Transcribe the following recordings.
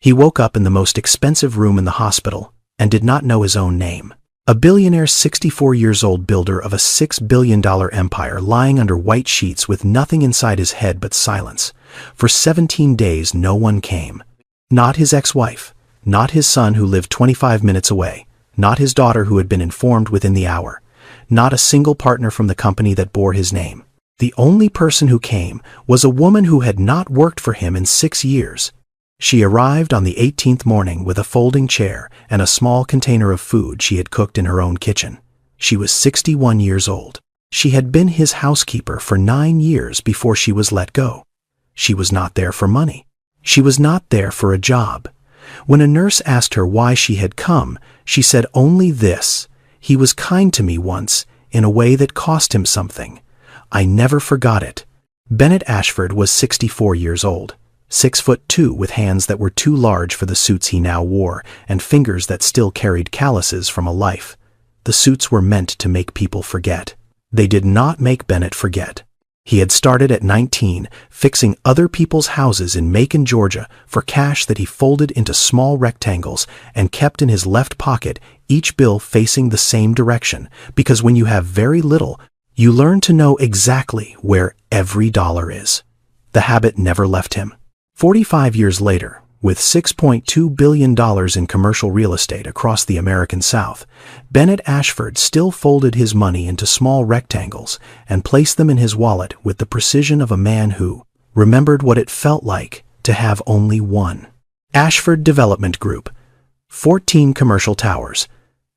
He woke up in the most expensive room in the hospital and did not know his own name. A billionaire 64-years-old builder of a $6 billion empire lying under white sheets with nothing inside his head but silence. For 17 days no one came. Not his ex-wife, not his son who lived 25 minutes away, not his daughter who had been informed within the hour, not a single partner from the company that bore his name. The only person who came was a woman who had not worked for him in 6 years. She arrived on the 18th morning with a folding chair and a small container of food she had cooked in her own kitchen. She was 61 years old. She had been his housekeeper for 9 years before she was let go. She was not there for money. She was not there for a job. When a nurse asked her why she had come, she said only this: "He was kind to me once, in a way that cost him something. I never forgot it." Bennett Ashford was 64 years old. 6'2" with hands that were too large for the suits he now wore and fingers that still carried calluses from a life. The suits were meant to make people forget. They did not make Bennett forget. He had started at 19, fixing other people's houses in Macon, Georgia, for cash that he folded into small rectangles and kept in his left pocket, each bill facing the same direction, because when you have very little, you learn to know exactly where every dollar is. The habit never left him. 45 years later, with $6.2 billion in commercial real estate across the American South, Bennett Ashford still folded his money into small rectangles and placed them in his wallet with the precision of a man who remembered what it felt like to have only one. Ashford Development Group. 14 commercial towers.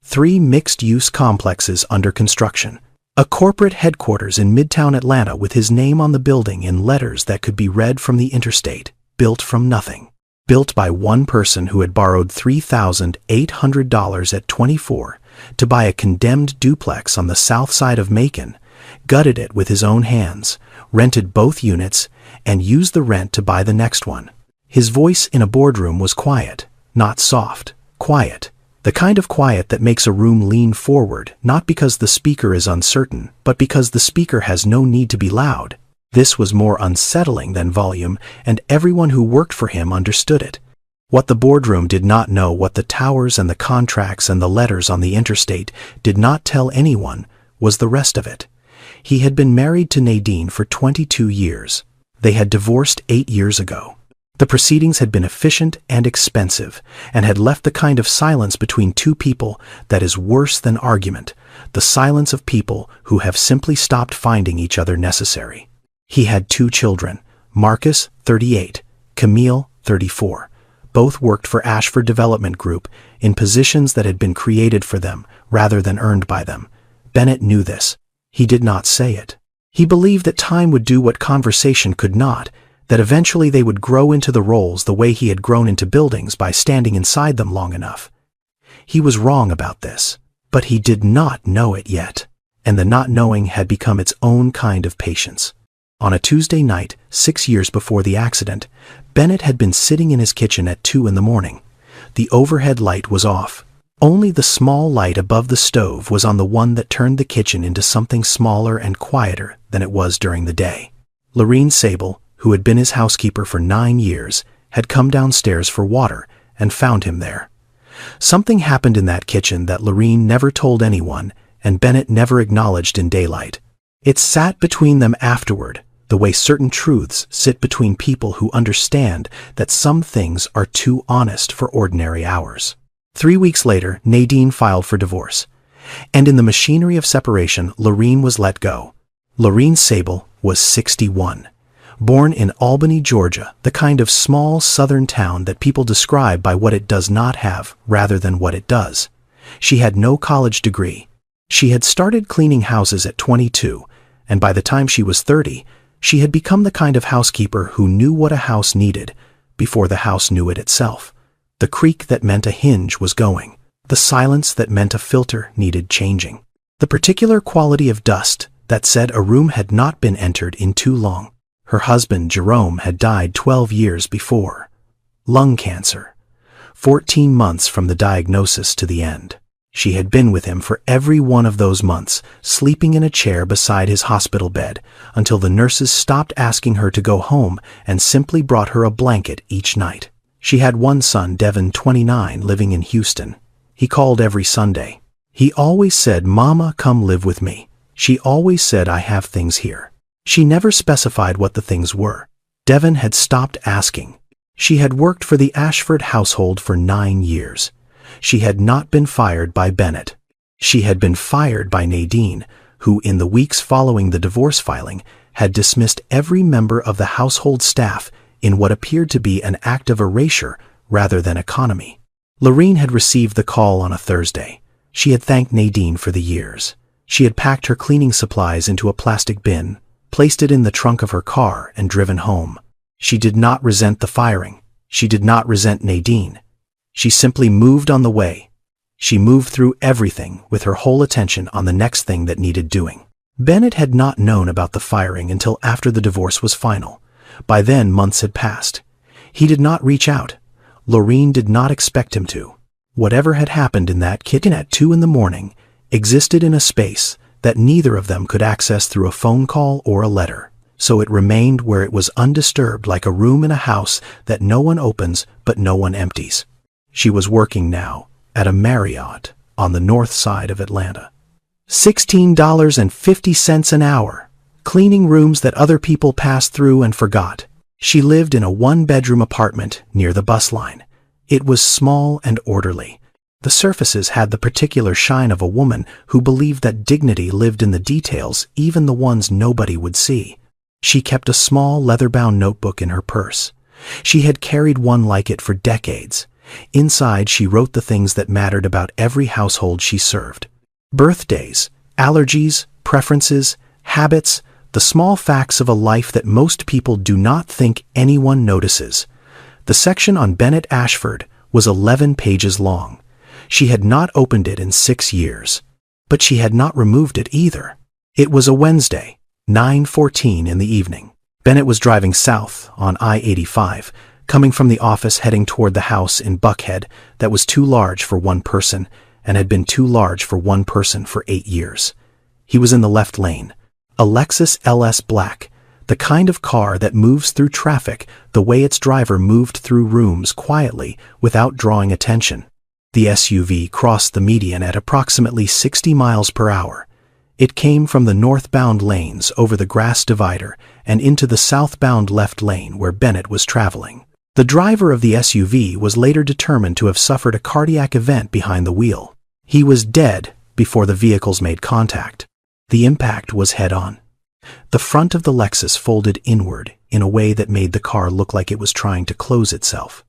3 mixed-use complexes under construction. A corporate headquarters in Midtown Atlanta with his name on the building in letters that could be read from the interstate. Built from nothing. Built by one person who had borrowed $3,800 at 24 to buy a condemned duplex on the south side of Macon, gutted it with his own hands, rented both units, and used the rent to buy the next one. His voice in a boardroom was quiet, not soft, quiet. The kind of quiet that makes a room lean forward, not because the speaker is uncertain, but because the speaker has no need to be loud. This was more unsettling than volume, and everyone who worked for him understood it. What the boardroom did not know, what the towers and the contracts and the letters on the interstate did not tell anyone, was the rest of it. He had been married to Nadine for 22 years. They had divorced 8 years ago. The proceedings had been efficient and expensive, and had left the kind of silence between two people that is worse than argument, the silence of people who have simply stopped finding each other necessary. He had 2 children, Marcus, 38, Camille, 34. Both worked for Ashford Development Group in positions that had been created for them rather than earned by them. Bennett knew this. He did not say it. He believed that time would do what conversation could not, that eventually they would grow into the roles the way he had grown into buildings by standing inside them long enough. He was wrong about this, but he did not know it yet, and the not knowing had become its own kind of patience. On a Tuesday night, 6 years before the accident, Bennett had been sitting in his kitchen at 2 in the morning. The overhead light was off. Only the small light above the stove was on the one that turned the kitchen into something smaller and quieter than it was during the day. Lorene Sable, who had been his housekeeper for 9 years, had come downstairs for water and found him there. Something happened in that kitchen that Lorene never told anyone, and Bennett never acknowledged in daylight. It sat between them afterward, the way certain truths sit between people who understand that some things are too honest for ordinary hours. 3 weeks later, Nadine filed for divorce, and in the machinery of separation, Lorene was let go. Lorene Sable was 61. Born in Albany, Georgia, the kind of small southern town that people describe by what it does not have rather than what it does. She had no college degree. She had started cleaning houses at 22, and by the time she was 30, she had become the kind of housekeeper who knew what a house needed before the house knew it itself. The creak that meant a hinge was going. The silence that meant a filter needed changing. The particular quality of dust that said a room had not been entered in too long. Her husband, Jerome, had died 12 years before. Lung cancer. 14 months from the diagnosis to the end. She had been with him for every one of those months, sleeping in a chair beside his hospital bed, until the nurses stopped asking her to go home and simply brought her a blanket each night. She had one son, Devin, 29, living in Houston. He called every Sunday. He always said, "Mama, come live with me." She always said, "I have things here." She never specified what the things were. Devin had stopped asking. She had worked for the Ashford household for 9 years. She had not been fired by Bennett. She had been fired by Nadine, who, in the weeks following the divorce filing, had dismissed every member of the household staff in what appeared to be an act of erasure rather than economy. Lorene had received the call on a Thursday. She had thanked Nadine for the years. She had packed her cleaning supplies into a plastic bin, placed it in the trunk of her car, and driven home. She did not resent the firing. She did not resent Nadine. She simply moved on the way. She moved through everything with her whole attention on the next thing that needed doing. Bennett had not known about the firing until after the divorce was final. By then, months had passed. He did not reach out. Lorene did not expect him to. Whatever had happened in that kitchen at 2 in the morning existed in a space that neither of them could access through a phone call or a letter. So it remained where it was undisturbed, like a room in a house that no one opens but no one empties. She was working now at a Marriott on the north side of Atlanta. $16.50 an hour, cleaning rooms that other people passed through and forgot. She lived in a one-bedroom apartment near the bus line. It was small and orderly. The surfaces had the particular shine of a woman who believed that dignity lived in the details, even the ones nobody would see. She kept a small leather-bound notebook in her purse. She had carried one like it for decades. Inside, she wrote the things that mattered about every household she served. Birthdays, allergies, preferences, habits, the small facts of a life that most people do not think anyone notices. The section on Bennett Ashford was 11 pages long. She had not opened it in 6 years. But she had not removed it either. It was a Wednesday, 9:14 in the evening. Bennett was driving south on I-85, coming from the office heading toward the house in Buckhead that was too large for one person and had been too large for one person for 8 years. He was in the left lane. A Lexus LS Black, the kind of car that moves through traffic the way its driver moved through rooms quietly without drawing attention. The SUV crossed the median at approximately 60 miles per hour. It came from the northbound lanes over the grass divider and into the southbound left lane where Bennett was traveling. The driver of the SUV was later determined to have suffered a cardiac event behind the wheel. He was dead before the vehicles made contact. The impact was head-on. The front of the Lexus folded inward in a way that made the car look like it was trying to close itself.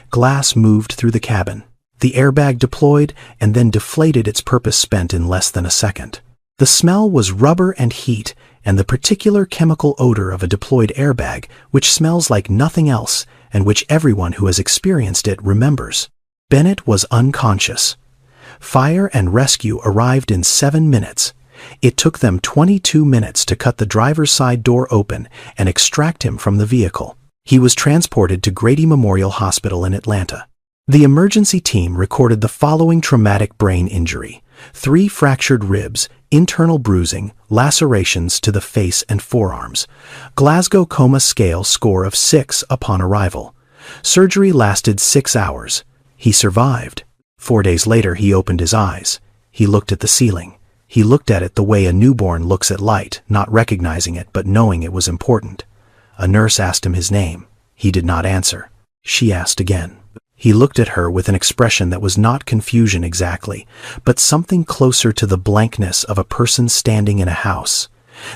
Glass moved through the cabin. The airbag deployed and then deflated, its purpose spent in less than a second. The smell was rubber and heat and the particular chemical odor of a deployed airbag, which smells like nothing else and which everyone who has experienced it remembers. Bennett was unconscious. Fire and rescue arrived in 7 minutes. It took them 22 minutes to cut the driver's side door open and extract him from the vehicle. He was transported to Grady Memorial Hospital in Atlanta. The emergency team recorded the following traumatic brain injury: 3 fractured ribs, internal bruising, lacerations to the face and forearms. Glasgow Coma Scale score of 6 upon arrival. Surgery lasted 6 hours. He survived. 4 days later, he opened his eyes. He looked at the ceiling. He looked at it the way a newborn looks at light, not recognizing it but knowing it was important. A nurse asked him his name. He did not answer. She asked again. He looked at her with an expression that was not confusion exactly, but something closer to the blankness of a person standing in a house.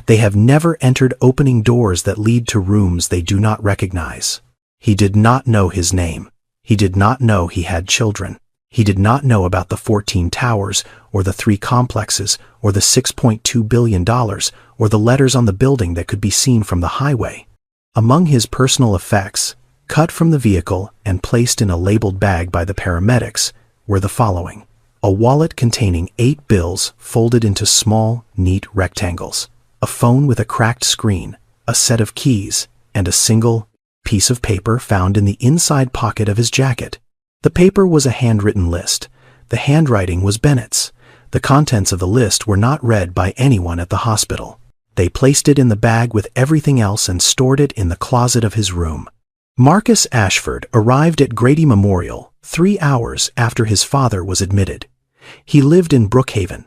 They have never entered opening doors that lead to rooms they do not recognize. He did not know his name. He did not know he had children. He did not know about the 14 towers, or the 3 complexes, or the $6.2 billion, or the letters on the building that could be seen from the highway. Among his personal effects, cut from the vehicle and placed in a labeled bag by the paramedics, were the following: a wallet containing 8 bills folded into small, neat rectangles, a phone with a cracked screen, a set of keys, and a single piece of paper found in the inside pocket of his jacket. The paper was a handwritten list. The handwriting was Bennett's. The contents of the list were not read by anyone at the hospital. They placed it in the bag with everything else and stored it in the closet of his room. Marcus Ashford arrived at Grady Memorial 3 hours after his father was admitted. He lived in Brookhaven.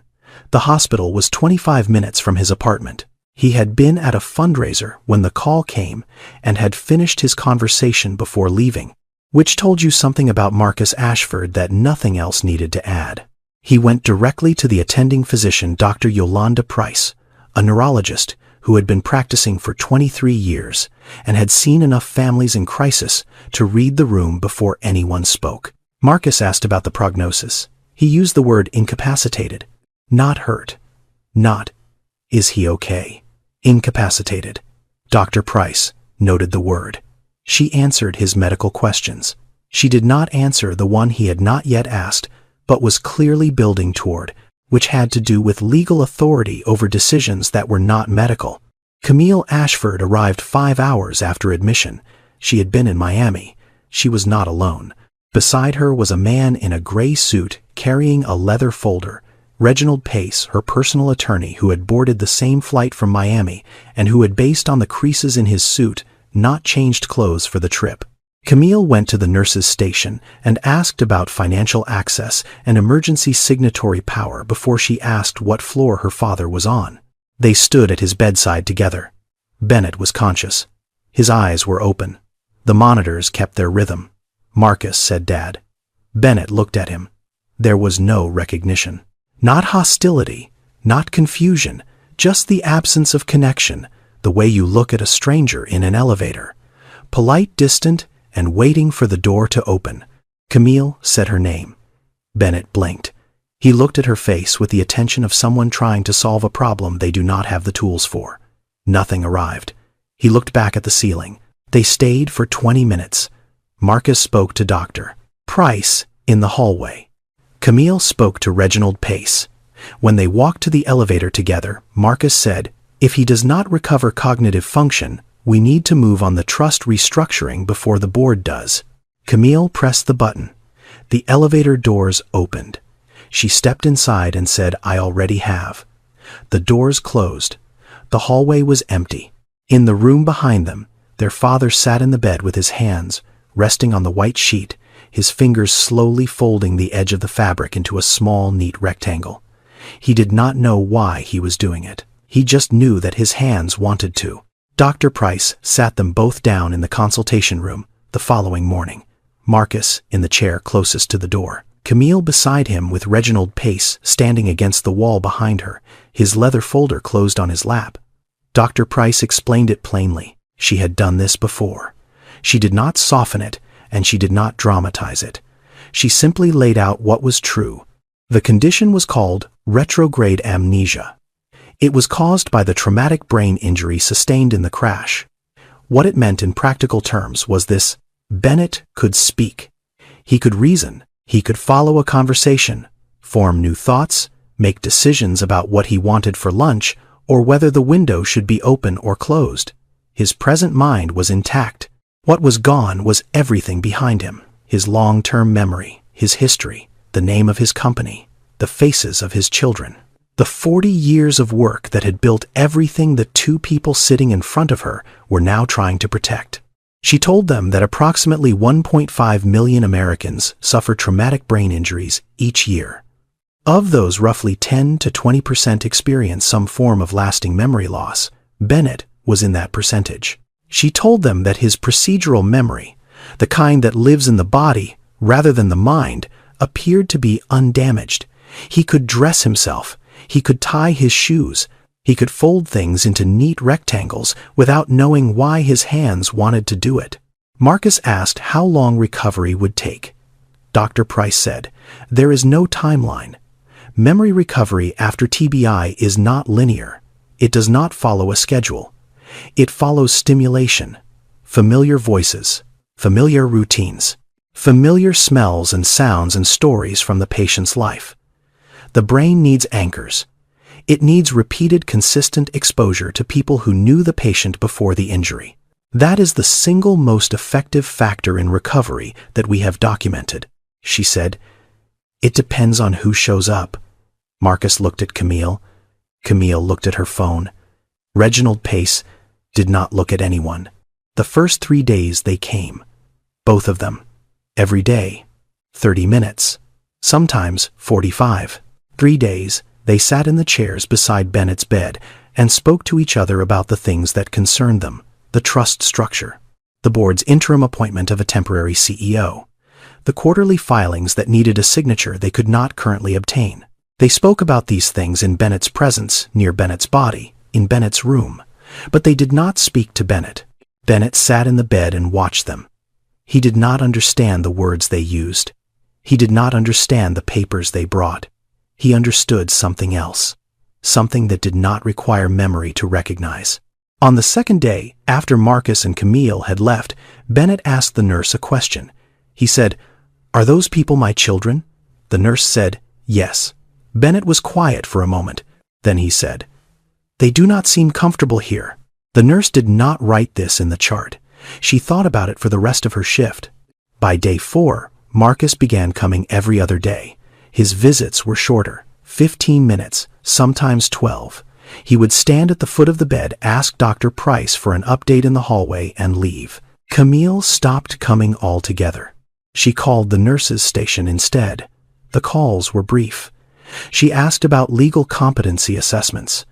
The hospital was 25 minutes from his apartment. He had been at a fundraiser when the call came and had finished his conversation before leaving, which told you something about Marcus Ashford that nothing else needed to add. He went directly to the attending physician, Dr. Yolanda Price, a neurologist who had been practicing for 23 years and had seen enough families in crisis to read the room before anyone spoke. Marcus asked about the prognosis. He used the word incapacitated, not hurt, not, is he okay? Incapacitated. Dr. Price noted the word. She answered his medical questions. She did not answer the one he had not yet asked, but was clearly building toward, which had to do with legal authority over decisions that were not medical. Camille Ashford arrived 5 hours after admission. She had been in Miami. She was not alone. Beside her was a man in a gray suit carrying a leather folder. Reginald Pace, her personal attorney, who had boarded the same flight from Miami and who had, based on the creases in his suit, not changed clothes for the trip. Camille went to the nurse's station and asked about financial access and emergency signatory power before she asked what floor her father was on. They stood at his bedside together. Bennett was conscious. His eyes were open. The monitors kept their rhythm. "Marcus," said Dad. Bennett looked at him. There was no recognition. Not hostility, not confusion, just the absence of connection, the way you look at a stranger in an elevator. Polite, distant, and waiting for the door to open. Camille said her name. Bennett blinked. He looked at her face with the attention of someone trying to solve a problem they do not have the tools for. Nothing arrived. He looked back at the ceiling. They stayed for 20 minutes. Marcus spoke to Dr. Price in the hallway. Camille spoke to Reginald Pace. When they walked to the elevator together, Marcus said, "If he does not recover cognitive function, we need to move on the trust restructuring before the board does." Camille pressed the button. The elevator doors opened. She stepped inside and said, "I already have." The doors closed. The hallway was empty. In the room behind them, their father sat in the bed with his hands resting on the white sheet, his fingers slowly folding the edge of the fabric into a small, neat rectangle. He did not know why he was doing it. He just knew that his hands wanted to. Dr. Price sat them both down in the consultation room the following morning. Marcus in the chair closest to the door. Camille beside him with Reginald Pace standing against the wall behind her, his leather folder closed on his lap. Dr. Price explained it plainly. She had done this before. She did not soften it, and she did not dramatize it. She simply laid out what was true. The condition was called retrograde amnesia. It was caused by the traumatic brain injury sustained in the crash. What it meant in practical terms was this: Bennett could speak. He could reason. He could follow a conversation, form new thoughts, make decisions about what he wanted for lunch or whether the window should be open or closed. His present mind was intact. What was gone was everything behind him: his long-term memory, his history, the name of his company, the faces of his children. The 40 years of work that had built everything the two people sitting in front of her were now trying to protect. She told them that approximately 1.5 million Americans suffer traumatic brain injuries each year. Of those, roughly 10 to 20% experience some form of lasting memory loss. Bennett was in that percentage. She told them that his procedural memory, the kind that lives in the body rather than the mind, appeared to be undamaged. He could dress himself. He could tie his shoes. He could fold things into neat rectangles without knowing why his hands wanted to do it. Marcus asked how long recovery would take. Dr. Price said, "There is no timeline. Memory recovery after TBI is not linear. It does not follow a schedule. It follows stimulation, familiar voices, familiar routines, familiar smells and sounds and stories from the patient's life. The brain needs anchors. It needs repeated, consistent exposure to people who knew the patient before the injury. That is the single most effective factor in recovery that we have documented," she said. "It depends on who shows up." Marcus looked at Camille. Camille looked at her phone. Reginald Pace did not look at anyone. The first 3 days they came. Both of them. Every day. 30 minutes. Sometimes 45. 3 days, they sat in the chairs beside Bennett's bed and spoke to each other about the things that concerned them, the trust structure, the board's interim appointment of a temporary CEO, the quarterly filings that needed a signature they could not currently obtain. They spoke about these things in Bennett's presence, near Bennett's body, in Bennett's room, but they did not speak to Bennett. Bennett sat in the bed and watched them. He did not understand the words they used. He did not understand the papers they brought. He understood something else, something that did not require memory to recognize. On the second day, after Marcus and Camille had left, Bennett asked the nurse a question. He said, "Are those people my children?" The nurse said, "Yes." Bennett was quiet for a moment. Then he said, "They do not seem comfortable here." The nurse did not write this in the chart. She thought about it for the rest of her shift. By day 4, Marcus began coming every other day. His visits were shorter, 15 minutes, sometimes 12. He would stand at the foot of the bed, ask Dr. Price for an update in the hallway, and leave. Camille stopped coming altogether. She called the nurses' station instead. The calls were brief. She asked about legal competency assessments.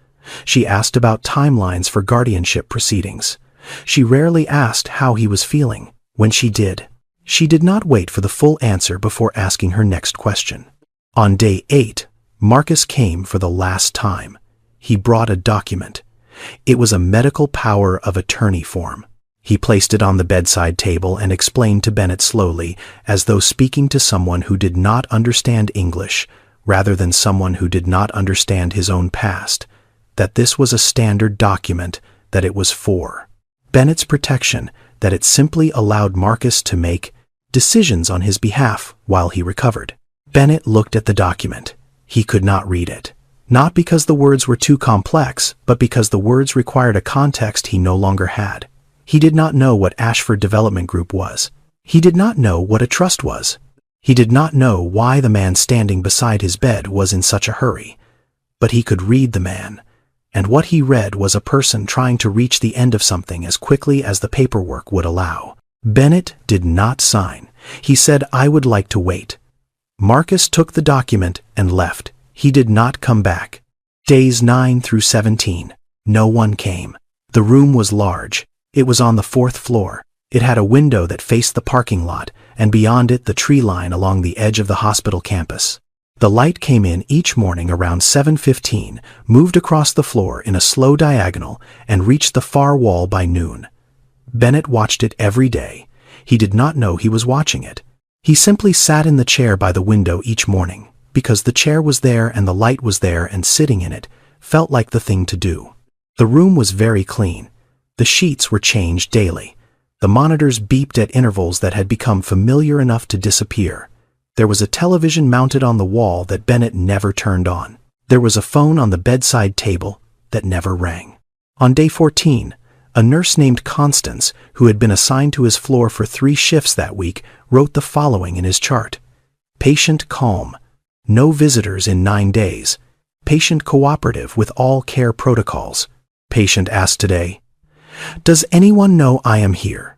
She asked about timelines for guardianship proceedings. She rarely asked how he was feeling. When she did not wait for the full answer before asking her next question. On day 8, Marcus came for the last time. He brought a document. It was a medical power of attorney form. He placed it on the bedside table and explained to Bennett slowly, as though speaking to someone who did not understand English, rather than someone who did not understand his own past, that this was a standard document, that it was for Bennett's protection, that it simply allowed Marcus to make decisions on his behalf while he recovered. Bennett looked at the document. He could not read it. Not because the words were too complex, but because the words required a context he no longer had. He did not know what Ashford Development Group was. He did not know what a trust was. He did not know why the man standing beside his bed was in such a hurry. But he could read the man. And what he read was a person trying to reach the end of something as quickly as the paperwork would allow. Bennett did not sign. He said, "I would like to wait." Marcus took the document and left. He did not come back. Days 9 through 17. No one came. The room was large. It was on the 4th floor. It had a window that faced the parking lot, and beyond it the tree line along the edge of the hospital campus. The light came in each morning around 7:15, moved across the floor in a slow diagonal, and reached the far wall by noon. Bennett watched it every day. He did not know he was watching it. He simply sat in the chair by the window each morning, because the chair was there and the light was there, and sitting in it felt like the thing to do. The room was very clean. The sheets were changed daily. The monitors beeped at intervals that had become familiar enough to disappear. There was a television mounted on the wall that Bennett never turned on. There was a phone on the bedside table that never rang. On day 14, a nurse named Constance, who had been assigned to his floor for 3 shifts that week, wrote the following in his chart. Patient calm. No visitors in 9 days. Patient cooperative with all care protocols. Patient asked today, "Does anyone know I am here?"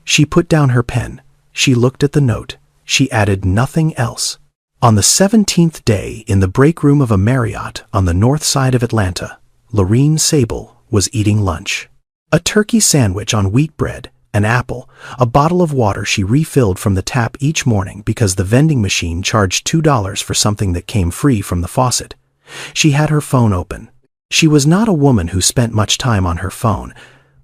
She put down her pen. She looked at the note. She added nothing else. On the 17th day, in the break room of a Marriott on the north side of Atlanta, Lorene Sable was eating lunch. A turkey sandwich on wheat bread, an apple, a bottle of water she refilled from the tap each morning because the vending machine charged $2 for something that came free from the faucet. She had her phone open. She was not a woman who spent much time on her phone,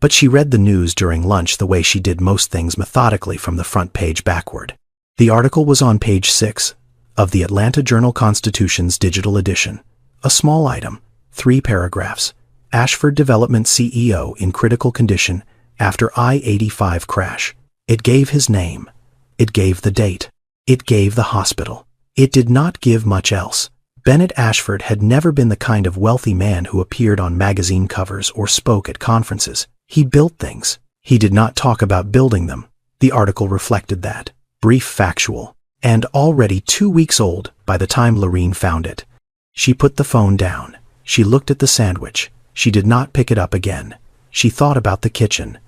but she read the news during lunch the way she did most things, methodically from the front page backward. The article was on page 6 of the Atlanta Journal-Constitution's digital edition. A small item, 3 paragraphs. Ashford Development CEO in critical condition after I-85 crash. It gave his name. It gave the date. It gave the hospital. It did not give much else. Bennett Ashford had never been the kind of wealthy man who appeared on magazine covers or spoke at conferences. He built things. He did not talk about building them. The article reflected that. Brief, factual, and already 2 weeks old by the time Lorene found it. She put the phone down. She looked at the sandwich. She did not pick it up again. She thought about the kitchen.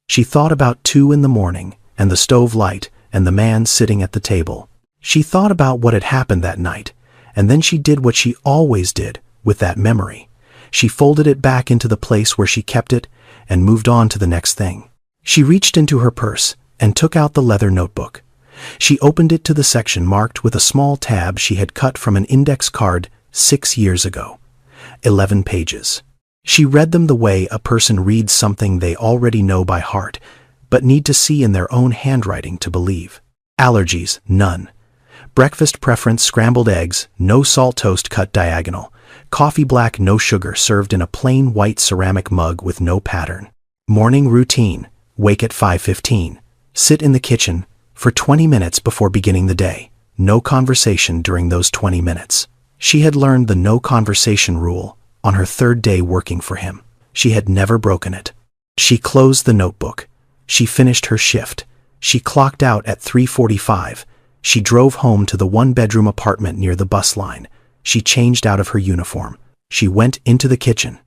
She thought about 2 in the morning, and the stove light, and the man sitting at the table. She thought about what had happened that night, and then she did what she always did with that memory. She folded it back into the place where she kept it and moved on to the next thing. She reached into her purse and took out the leather notebook. She opened it to the section marked with a small tab she had cut from an index card 6 years ago. 11 pages. She read them the way a person reads something they already know by heart, but need to see in their own handwriting to believe. Allergies, none. Breakfast preference, scrambled eggs, no salt, toast cut diagonal. Coffee black, no sugar, served in a plain white ceramic mug with no pattern. Morning routine, wake at 5:15. Sit in the kitchen for 20 minutes before beginning the day. No conversation during those 20 minutes. She had learned the no conversation rule on her 3rd day working for him. She had never broken it. She closed the notebook. She finished her shift. She clocked out at 3:45. She drove home to the 1-bedroom apartment near the bus line. She changed out of her uniform. She went into the kitchen.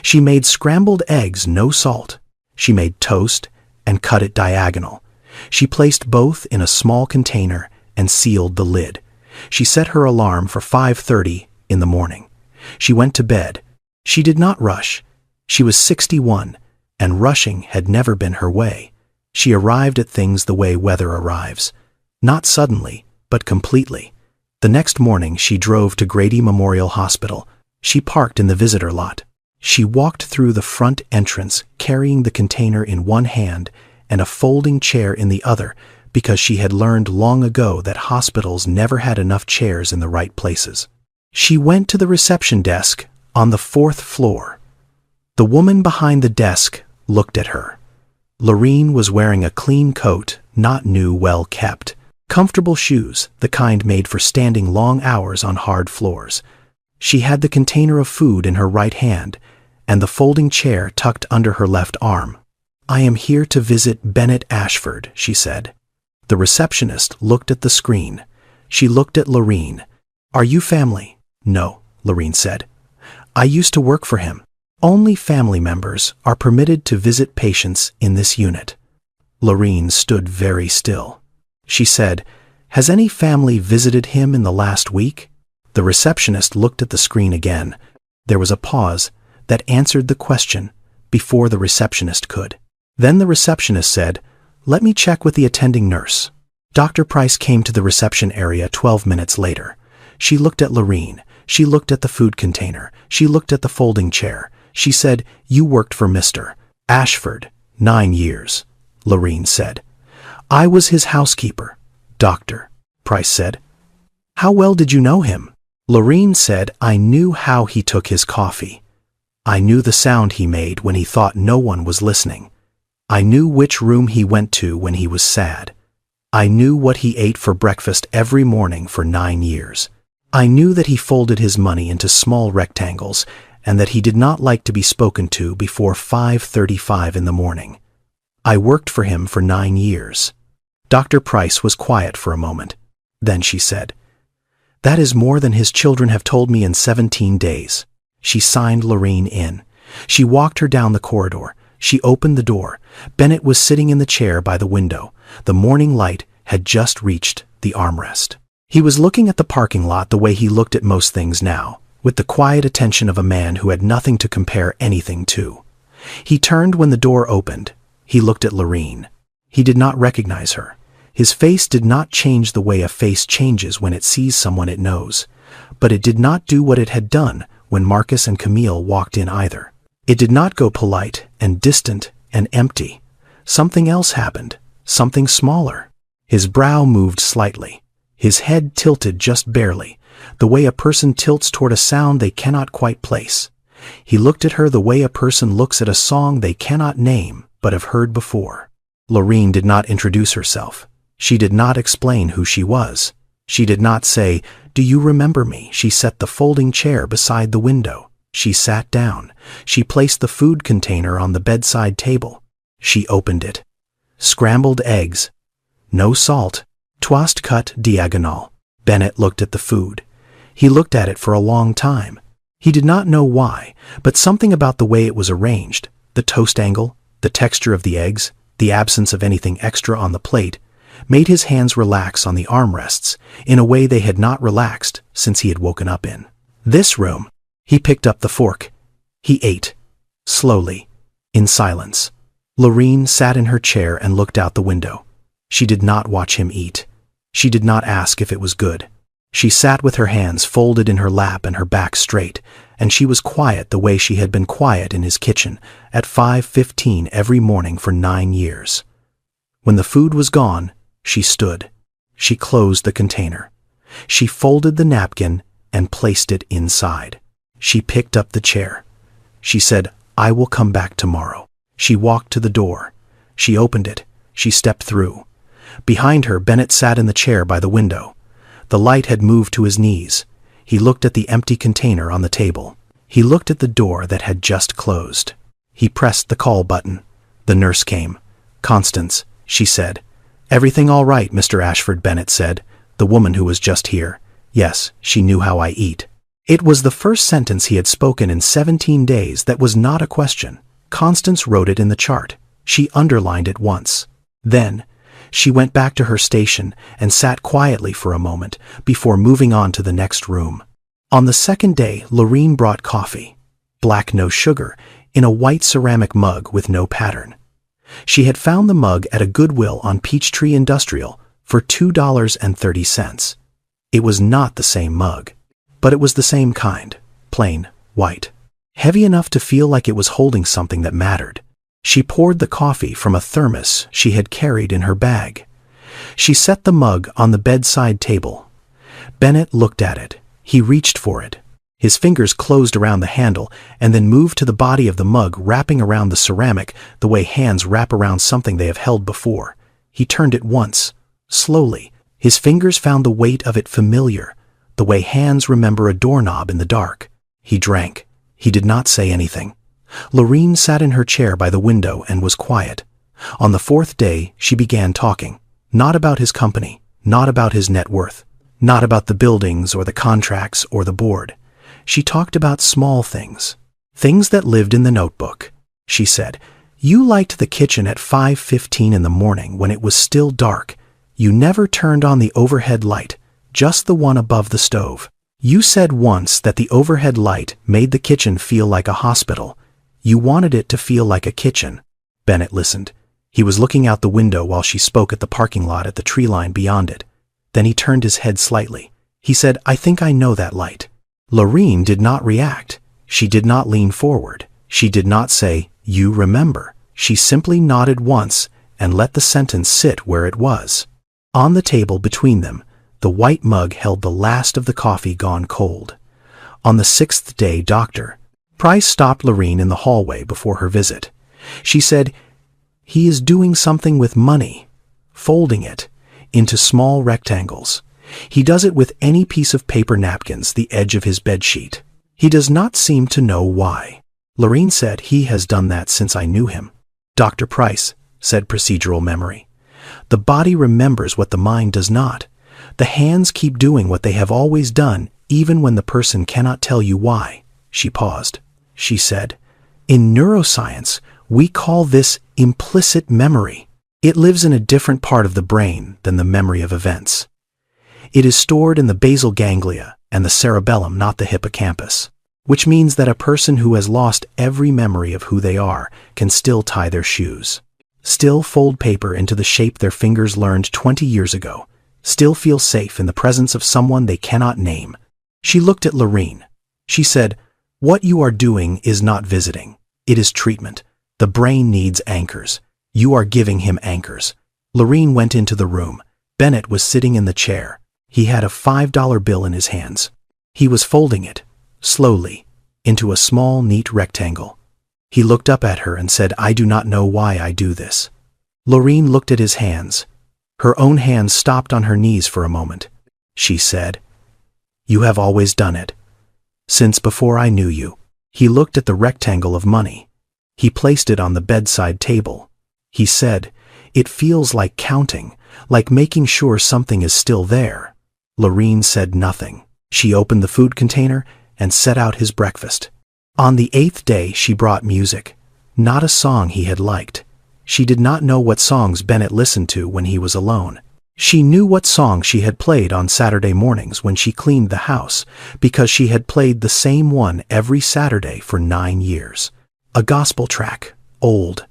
She made scrambled eggs, no salt. She made toast and cut it diagonal. She placed both in a small container and sealed the lid. She set her alarm for 5:30 in the morning. She went to bed. She did not rush. She was 61, and rushing had never been her way. She arrived at things the way weather arrives. Not suddenly, but completely. The next morning she drove to Grady Memorial Hospital. She parked in the visitor lot. She walked through the front entrance carrying the container in one hand and a folding chair in the other, because she had learned long ago that hospitals never had enough chairs in the right places. She went to the reception desk on the 4th floor. The woman behind the desk looked at her. Lorene was wearing a clean coat, not new, well kept. Comfortable shoes, the kind made for standing long hours on hard floors. She had the container of food in her right hand and the folding chair tucked under her left arm. "I am here to visit Bennett Ashford," she said. The receptionist looked at the screen. She looked at Lorene. "Are you family?" "No," Lorene said. "I used to work for him. Only family members are permitted to visit patients in this unit." Lorene stood very still. She said, "Has any family visited him in the last week?" The receptionist looked at the screen again. There was a pause that answered the question before the receptionist could. Then the receptionist said, "Let me check with the attending nurse." Dr. Price came to the reception area 12 minutes later. She looked at Lorene. She looked at the food container. She looked at the folding chair. She said, "You worked for Mr. Ashford 9 years, Lorene said. "I was his housekeeper," Dr. Price said. "How well did you know him?" Lorene said, "I knew how he took his coffee. I knew the sound he made when he thought no one was listening. I knew which room he went to when he was sad. I knew what he ate for breakfast every morning for 9 years. I knew that he folded his money into small rectangles and that he did not like to be spoken to before 5:35 in the morning. I worked for him for 9 years. Dr. Price was quiet for a moment. Then she said, "That is more than his children have told me in 17 days. She signed Lorene in. She walked her down the corridor. She opened the door. Bennett was sitting in the chair by the window. The morning light had just reached the armrest. He was looking at the parking lot the way he looked at most things now, with the quiet attention of a man who had nothing to compare anything to. He turned when the door opened. He looked at Lorene. He did not recognize her. His face did not change the way a face changes when it sees someone it knows, but it did not do what it had done when Marcus and Camille walked in either. It did not go polite and distant and empty. Something else happened, something smaller. His brow moved slightly. His head tilted just barely, the way a person tilts toward a sound they cannot quite place. He looked at her the way a person looks at a song they cannot name but have heard before. Lorene did not introduce herself. She did not explain who she was. She did not say, "Do you remember me?" She set the folding chair beside the window. She sat down. She placed the food container on the bedside table. She opened it. Scrambled eggs. No salt. Toast cut diagonal. Bennett looked at the food. He looked at it for a long time. He did not know why, but something about the way it was arranged, the toast angle, The texture of the eggs, the absence of anything extra on the plate, made his hands relax on the armrests in a way they had not relaxed since he had woken up in this room. He picked up the fork. He ate, slowly, in silence. Lorene sat in her chair and looked out the window. She did not watch him eat. She did not ask if it was good. She sat with her hands folded in her lap and her back straight, and she was quiet the way she had been quiet in his kitchen at 5:15 every morning for 9 years. When the food was gone, she stood. She closed the container. She folded the napkin and placed it inside. She picked up the chair. She said, "I will come back tomorrow." She walked to the door. She opened it. She stepped through. Behind her, Bennett sat in the chair by the window. The light had moved to his knees. He looked at the empty container on the table. He looked at the door that had just closed. He pressed the call button. The nurse came. "Constance," she said. "Everything all right, Mr. Ashford," Bennett said. "The woman who was just here. Yes, she knew how I eat." It was the first sentence he had spoken in 17 days that was not a question. Constance wrote it in the chart. She underlined it once. Then, she went back to her station and sat quietly for a moment before moving on to the next room. On the second day, Lorene brought coffee. Black, no sugar, in a white ceramic mug with no pattern. She had found the mug at a Goodwill on Peachtree Industrial for $2.30. It was not the same mug, but it was the same kind, plain, white. Heavy enough to feel like it was holding something that mattered. She poured the coffee from a thermos she had carried in her bag. She set the mug on the bedside table. Bennett looked at it. He reached for it. His fingers closed around the handle and then moved to the body of the mug, wrapping around the ceramic the way hands wrap around something they have held before. He turned it once, slowly. His fingers found the weight of it familiar, the way hands remember a doorknob in the dark. He drank. He did not say anything. Lorene sat in her chair by the window and was quiet. On the fourth day, she began talking. Not about his company, not about his net worth, not about the buildings or the contracts or the board. She talked about small things, things that lived in the notebook. She said, "You liked the kitchen at 5:15 in the morning when it was still dark. You never turned on the overhead light, just the one above the stove. You said once that the overhead light made the kitchen feel like a hospital. You wanted it to feel like a kitchen." Bennett listened. He was looking out the window while she spoke at the parking lot at the tree line beyond it. Then he turned his head slightly. He said, "I think I know that light." Lorene did not react. She did not lean forward. She did not say, "You remember." She simply nodded once and let the sentence sit where it was. On the table between them, the white mug held the last of the coffee gone cold. On the sixth day, Dr. Price stopped Lorene in the hallway before her visit. She said, "He is doing something with money, folding it into small rectangles. He does it with any piece of paper napkins, the edge of his bedsheet. He does not seem to know why." Lorene said, "He has done that since I knew him." Dr. Price said, "Procedural memory. The body remembers what the mind does not. The hands keep doing what they have always done, even when the person cannot tell you why." She paused. She said, "In neuroscience, we call this implicit memory. It lives in a different part of the brain than the memory of events. It is stored in the basal ganglia and the cerebellum, not the hippocampus, which means that a person who has lost every memory of who they are can still tie their shoes, still fold paper into the shape their fingers learned 20 years ago, still feel safe in the presence of someone they cannot name." She looked at Lorene. She said, "What you are doing is not visiting. It is treatment. The brain needs anchors. You are giving him anchors." Lorene went into the room. Bennett was sitting in the chair. He had a $5 bill in his hands. He was folding it, slowly, into a small, neat rectangle. He looked up at her and said, "I do not know why I do this." Lorene looked at his hands. Her own hands stopped on her knees for a moment. She said, "You have always done it. Since before I knew you." He looked at the rectangle of money. He placed it on the bedside table. He said, "It feels like counting, like making sure something is still there." Lorene said nothing. She opened the food container and set out his breakfast. On the 8th day, she brought music. not a song he had liked. She did not know what songs Bennett listened to when he was alone. She knew what song she had played on Saturday mornings when she cleaned the house, because she had played the same one every Saturday for 9 years. A gospel track, old.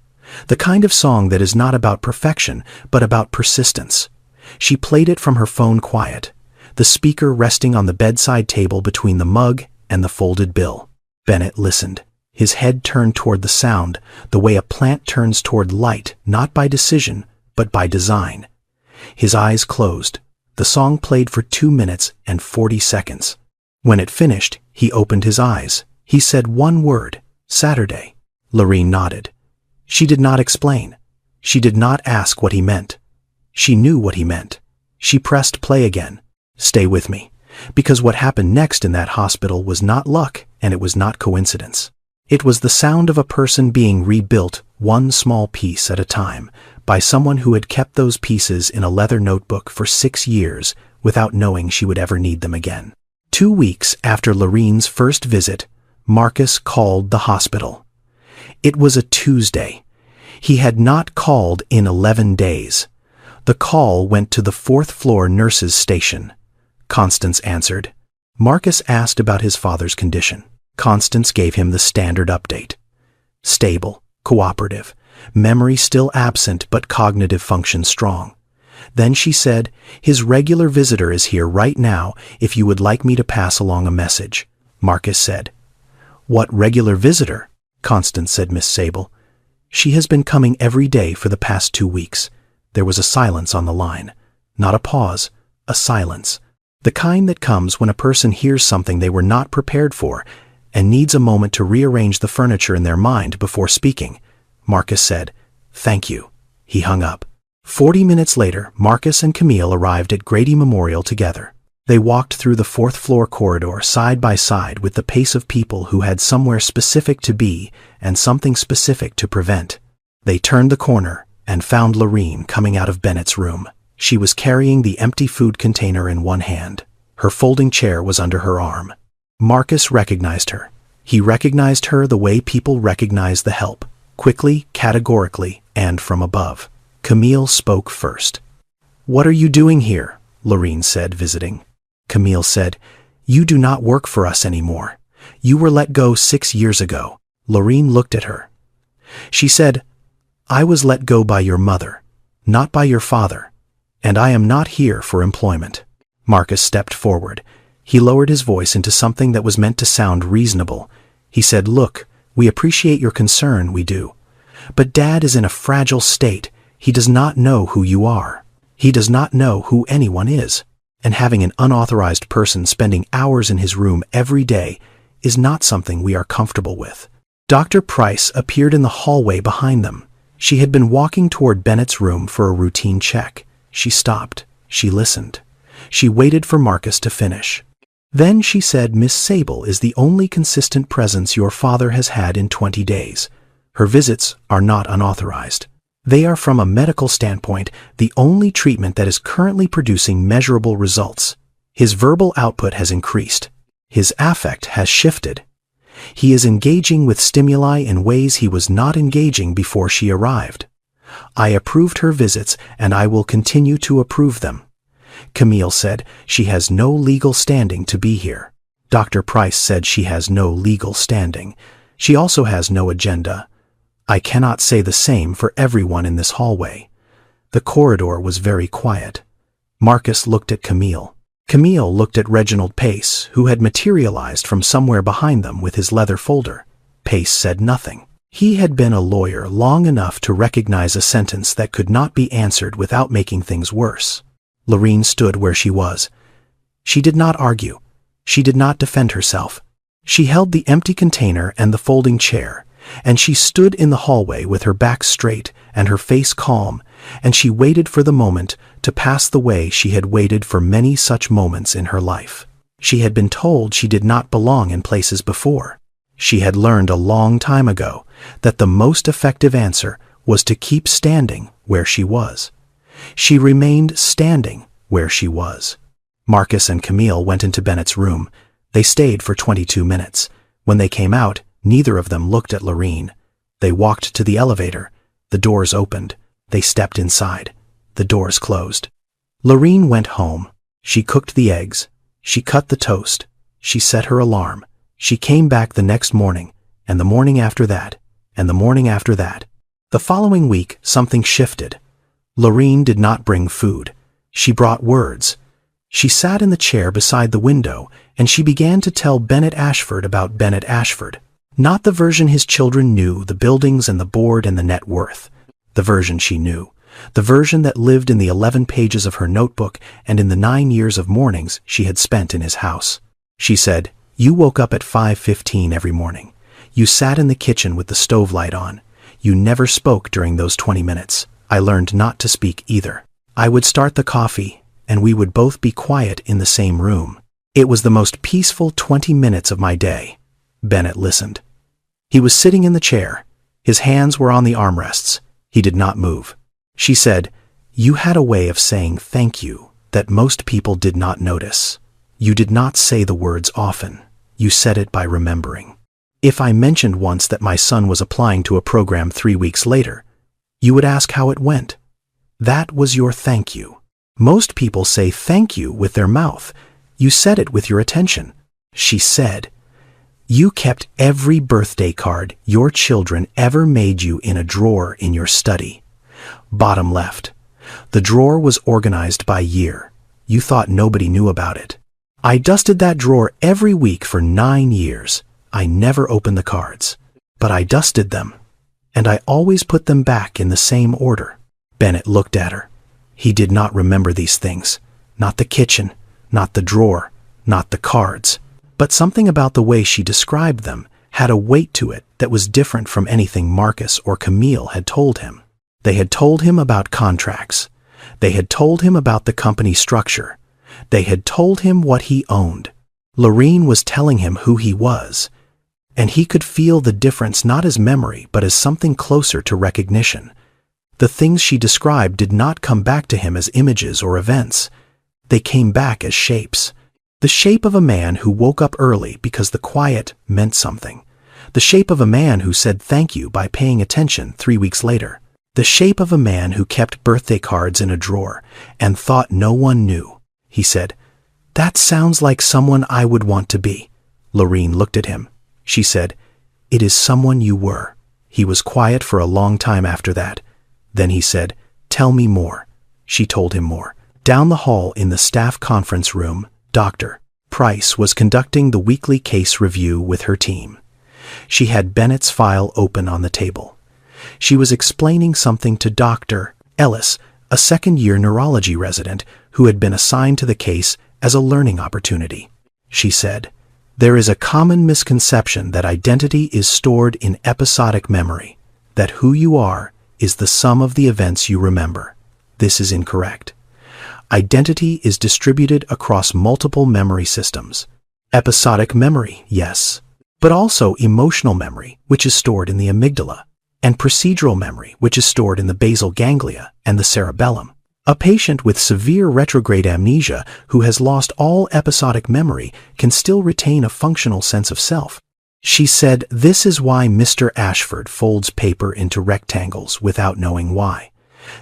The kind of song that is not about perfection, but about persistence. She played it from her phone quiet, the speaker resting on the bedside table between the mug and the folded bill. Bennett listened, his head turned toward the sound, the way a plant turns toward light, not by decision, but by design. His eyes closed. The song played for 2 minutes and 40 seconds. When it finished, he opened his eyes. He said one word, Saturday. Lorene nodded. She did not explain. She did not ask what he meant. She knew what he meant. She pressed play again. Stay with me. Because what happened next in that hospital was not luck, and it was not coincidence. It was the sound of a person being rebuilt one small piece at a time, by someone who had kept those pieces in a leather notebook for 6 years without knowing she would ever need them again. 2 weeks after Lorene's first visit, Marcus called the hospital. It was a Tuesday. He had not called in 11 days. The call went to the 4th floor nurse's station. Constance answered. Marcus asked about his father's condition. Constance gave him the standard update. Stable, cooperative, memory still absent but cognitive function strong. Then she said, his regular visitor is here right now if you would like me to pass along a message. Marcus said. What regular visitor? Constance said Miss Sable. She has been coming every day for the past 2 weeks. There was a silence on the line. Not a pause, a silence. The kind that comes when a person hears something they were not prepared for and needs a moment to rearrange the furniture in their mind before speaking. Marcus said, Thank you. He hung up. 40 minutes later, Marcus and Camille arrived at Grady Memorial together. They walked through the 4th floor corridor side by side with the pace of people who had somewhere specific to be and something specific to prevent. They turned the corner and found Lorene coming out of Bennett's room. She was carrying the empty food container in one hand. Her folding chair was under her arm. Marcus recognized her. He recognized her the way people recognize the help, quickly, categorically, and from above. Camille spoke first. What are you doing here? Lorene said, visiting. Camille said, You do not work for us anymore. You were let go 6 years ago. Lorene looked at her. She said, I was let go by your mother, not by your father, and I am not here for employment. Marcus stepped forward. He lowered his voice into something that was meant to sound reasonable. He said, Look, we appreciate your concern, we do. But Dad is in a fragile state. He does not know who you are. He does not know who anyone is. And having an unauthorized person spending hours in his room every day is not something we are comfortable with. Dr. Price appeared in the hallway behind them. She had been walking toward Bennett's room for a routine check. She stopped. She listened. She waited for Marcus to finish. Then she said, Miss Sable is the only consistent presence your father has had in 20 days. Her visits are not unauthorized. They are, from a medical standpoint, the only treatment that is currently producing measurable results. His verbal output has increased. His affect has shifted. He is engaging with stimuli in ways he was not engaging before she arrived. I approved her visits, and I will continue to approve them. Camille said she has no legal standing to be here. Dr. Price said she has no legal standing. She also has no agenda. I cannot say the same for everyone in this hallway. The corridor was very quiet. Marcus looked at Camille. Camille looked at Reginald Pace, who had materialized from somewhere behind them with his leather folder. Pace said nothing. He had been a lawyer long enough to recognize a sentence that could not be answered without making things worse. Lorene stood where she was. She did not argue. She did not defend herself. She held the empty container and the folding chair, and she stood in the hallway with her back straight and her face calm, and she waited for the moment to pass the way she had waited for many such moments in her life. She had been told she did not belong in places before. She had learned a long time ago that the most effective answer was to keep standing where she was. She remained standing where she was. Marcus and Camille went into Bennett's room. They stayed for 22 minutes. When they came out, neither of them looked at Lorene. They walked to the elevator. The doors opened. They stepped inside. The doors closed. Lorene went home. She cooked the eggs. She cut the toast. She set her alarm. She came back the next morning, and the morning after that, and the morning after that. The following week, something shifted. Lorene did not bring food. She brought words. She sat in the chair beside the window, and she began to tell Bennett Ashford about Bennett Ashford. Not the version his children knew, the buildings and the board and the net worth. The version she knew. The version that lived in the 11 pages of her notebook and in the 9 years of mornings she had spent in his house. She said, "You woke up at 5:15 every morning. You sat in the kitchen with the stove light on. You never spoke during those 20 minutes. I learned not to speak either. I would start the coffee, and we would both be quiet in the same room. It was the most peaceful 20 minutes of my day." Bennett listened. He was sitting in the chair. His hands were on the armrests. He did not move. She said, "You had a way of saying thank you that most people did not notice. You did not say the words often. You said it by remembering. If I mentioned once that my son was applying to a program 3 weeks later, you would ask how it went. That was your thank you. Most people say thank you with their mouth. You said it with your attention." She said, "You kept every birthday card your children ever made you in a drawer in your study. Bottom left. The drawer was organized by year. You thought nobody knew about it. I dusted that drawer every week for 9 years. I never opened the cards. But I dusted them. And I always put them back in the same order." Bennett looked at her. He did not remember these things. Not the kitchen, not the drawer, not the cards. But something about the way she described them had a weight to it that was different from anything Marcus or Camille had told him. They had told him about contracts. They had told him about the company structure. They had told him what he owned. Lorene was telling him who he was. And he could feel the difference not as memory but as something closer to recognition. The things she described did not come back to him as images or events. They came back as shapes. The shape of a man who woke up early because the quiet meant something. The shape of a man who said thank you by paying attention 3 weeks later. The shape of a man who kept birthday cards in a drawer and thought no one knew. He said, "That sounds like someone I would want to be." Lorene looked at him. She said, "It is someone you were." He was quiet for a long time after that. Then he said, "Tell me more." She told him more. Down the hall in the staff conference room, Dr. Price was conducting the weekly case review with her team. She had Bennett's file open on the table. She was explaining something to Dr. Ellis, a second-year neurology resident who had been assigned to the case as a learning opportunity. She said, "There is a common misconception that identity is stored in episodic memory, that who you are is the sum of the events you remember. This is incorrect. Identity is distributed across multiple memory systems. Episodic memory, yes, but also emotional memory, which is stored in the amygdala, and procedural memory, which is stored in the basal ganglia and the cerebellum. A patient with severe retrograde amnesia who has lost all episodic memory can still retain a functional sense of self." She said, "This is why Mr. Ashford folds paper into rectangles without knowing why.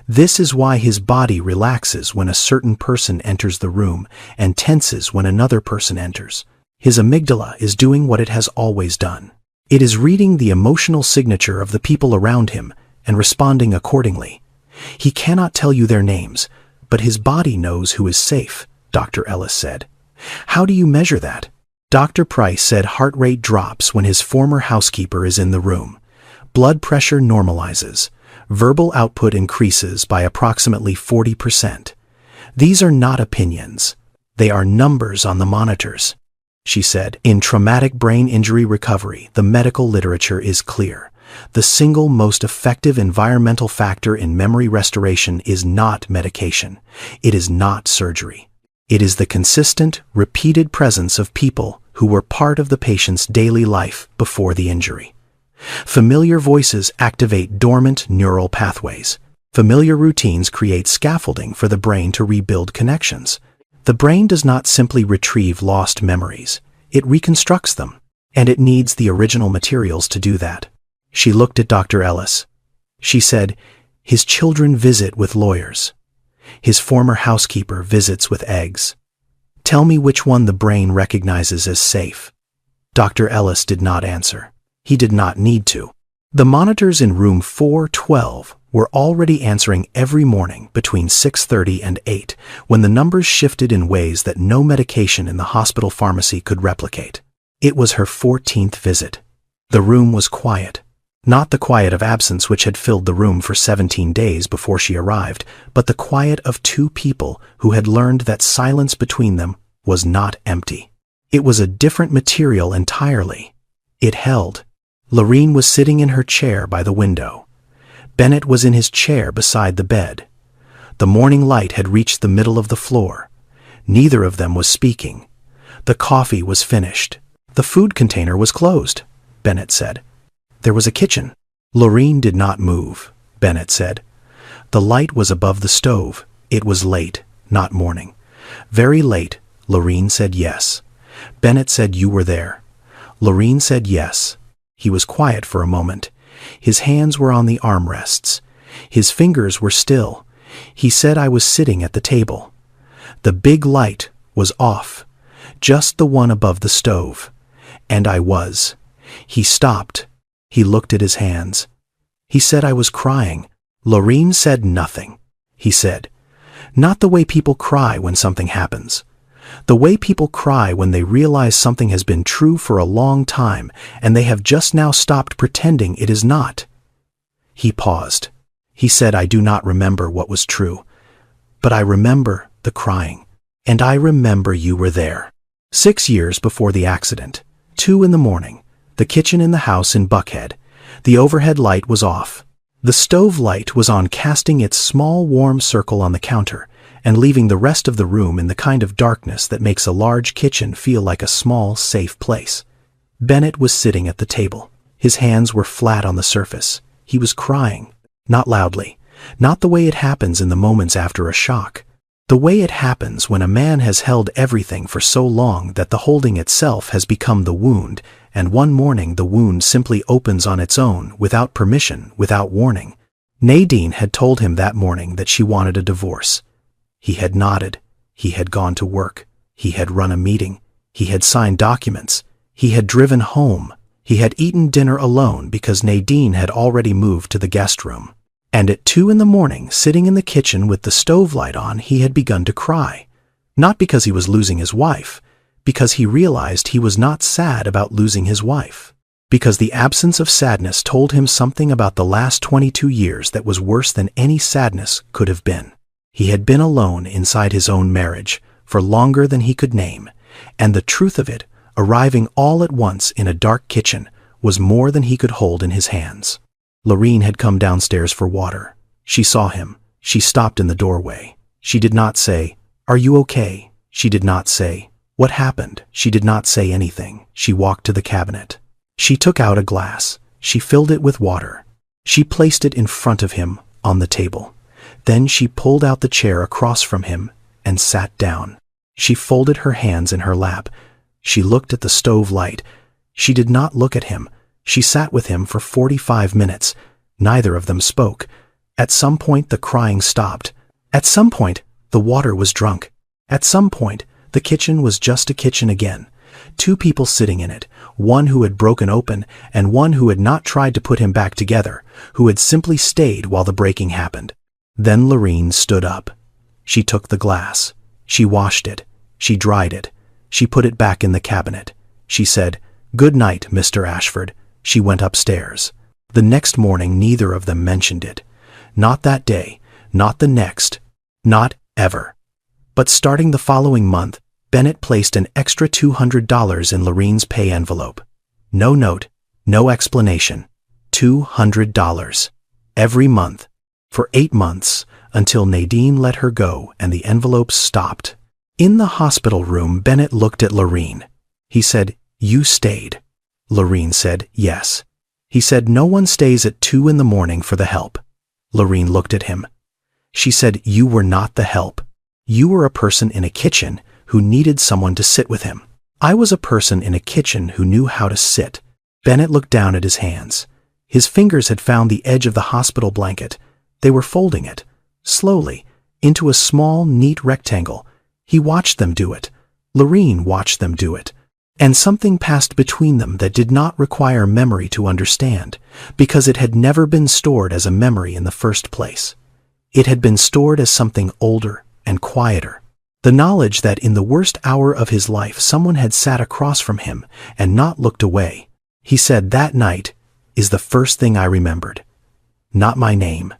This is why his body relaxes when a certain person enters the room and tenses when another person enters. His amygdala is doing what it has always done. It is reading the emotional signature of the people around him and responding accordingly. He cannot tell you their names, but his body knows who is safe," Dr. Ellis said. "How do you measure that?" Dr. Price said heart rate drops when his former housekeeper is in the room. Blood pressure normalizes. Verbal output increases by approximately 40%. These are not opinions. They are numbers on the monitors. She said, "In traumatic brain injury recovery, the medical literature is clear. The single most effective environmental factor in memory restoration is not medication. It is not surgery. It is the consistent, repeated presence of people who were part of the patient's daily life before the injury. Familiar voices activate dormant neural pathways. Familiar routines create scaffolding for the brain to rebuild connections. The brain does not simply retrieve lost memories. It reconstructs them, and it needs the original materials to do that." She looked at Dr. Ellis. She said, "His children visit with lawyers. His former housekeeper visits with eggs. Tell me which one the brain recognizes as safe." Dr. Ellis did not answer. He did not need to. The monitors in room 412 were already answering every morning between 6:30 and 8 when the numbers shifted in ways that no medication in the hospital pharmacy could replicate. It was her 14th visit. The room was quiet. Not the quiet of absence which had filled the room for 17 days before she arrived, but the quiet of two people who had learned that silence between them was not empty. It was a different material entirely. It held. Lorene was sitting in her chair by the window. Bennett was in his chair beside the bed. The morning light had reached the middle of the floor. Neither of them was speaking. The coffee was finished. The food container was closed, Bennett said. There was a kitchen. Lorene did not move, Bennett said. The light was above the stove. It was late, not morning. Very late, Lorene said yes. Bennett said, "You were there." Lorene said yes. He was quiet for a moment. His hands were on the armrests. His fingers were still. He said, "I was sitting at the table. The big light was off, just the one above the stove. And I was." He stopped. He looked at his hands. He said, "I was crying." Lorene said nothing. He said, "Not the way people cry when something happens. The way people cry when they realize something has been true for a long time and they have just now stopped pretending it is not." He paused. He said, "I do not remember what was true, but I remember the crying. And I remember you were there." 6 years before the accident, 2 in the morning, the kitchen in the house in Buckhead. The overhead light was off. The stove light was on, casting its small warm circle on the counter and leaving the rest of the room in the kind of darkness that makes a large kitchen feel like a small, safe place. Bennett was sitting at the table. His hands were flat on the surface. He was crying, not loudly, not the way it happens in the moments after a shock. The way it happens when a man has held everything for so long that the holding itself has become the wound, and one morning the wound simply opens on its own, without permission, without warning. Nadine had told him that morning that she wanted a divorce. He had nodded. He had gone to work. He had run a meeting. He had signed documents. He had driven home. He had eaten dinner alone because Nadine had already moved to the guest room. And at 2 in the morning, sitting in the kitchen with the stove light on, he had begun to cry. Not because he was losing his wife, because he realized he was not sad about losing his wife. Because the absence of sadness told him something about the last 22 years that was worse than any sadness could have been. He had been alone inside his own marriage for longer than he could name, and the truth of it, arriving all at once in a dark kitchen, was more than he could hold in his hands. Lorene had come downstairs for water. She saw him. She stopped in the doorway. She did not say, "Are you okay?" She did not say, "What happened?" She did not say anything. She walked to the cabinet. She took out a glass. She filled it with water. She placed it in front of him on the table. Then she pulled out the chair across from him and sat down. She folded her hands in her lap. She looked at the stove light. She did not look at him. She sat with him for 45 minutes. Neither of them spoke. At some point, the crying stopped. At some point, the water was drunk. At some point, the kitchen was just a kitchen again. 2 people sitting in it, one who had broken open and one who had not tried to put him back together, who had simply stayed while the breaking happened. Then Lorene stood up. She took the glass. She washed it. She dried it. She put it back in the cabinet. She said, "Good night, Mr. Ashford." She went upstairs. The next morning, neither of them mentioned it. Not that day, not the next, not ever. But starting the following month, Bennett placed an extra $200 in Lorene's pay envelope. No note, no explanation. $200. Every month. For 8 months, until Nadine let her go and the envelopes stopped. In the hospital room, Bennett looked at Lorene. He said, "You stayed." Lorene said, "Yes." He said, "No one stays at 2 in the morning for the help." Lorene looked at him. She said, "You were not the help. You were a person in a kitchen who needed someone to sit with him. I was a person in a kitchen who knew how to sit." Bennett looked down at his hands. His fingers had found the edge of the hospital blanket. They were folding it, slowly, into a small, neat rectangle. He watched them do it. Lorene watched them do it. And something passed between them that did not require memory to understand, because it had never been stored as a memory in the first place. It had been stored as something older and quieter. The knowledge that in the worst hour of his life someone had sat across from him and not looked away. He said that night is the first thing I remembered. Not my name,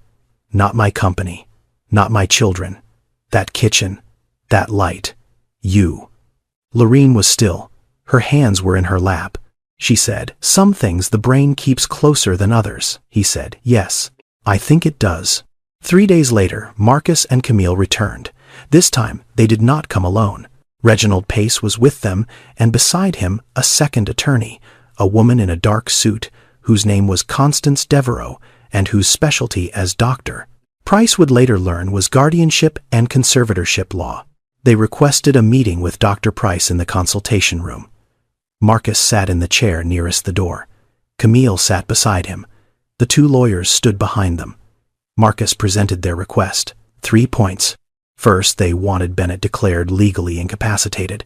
not my company, not my children, that kitchen, that light, you. Lorene was still. Her hands were in her lap. She said, "Some things the brain keeps closer than others." He said, "Yes, I think it does." 3 days later, Marcus and Camille returned. This time, they did not come alone. Reginald Pace was with them, and beside him, a second attorney, a woman in a dark suit, whose name was Constance Devereaux, and whose specialty as doctor, Price would later learn, was guardianship and conservatorship law. They requested a meeting with Dr. Price in the consultation room. Marcus sat in the chair nearest the door. Camille sat beside him. The 2 lawyers stood behind them. Marcus presented their request. 3 points. First, they wanted Bennett declared legally incapacitated.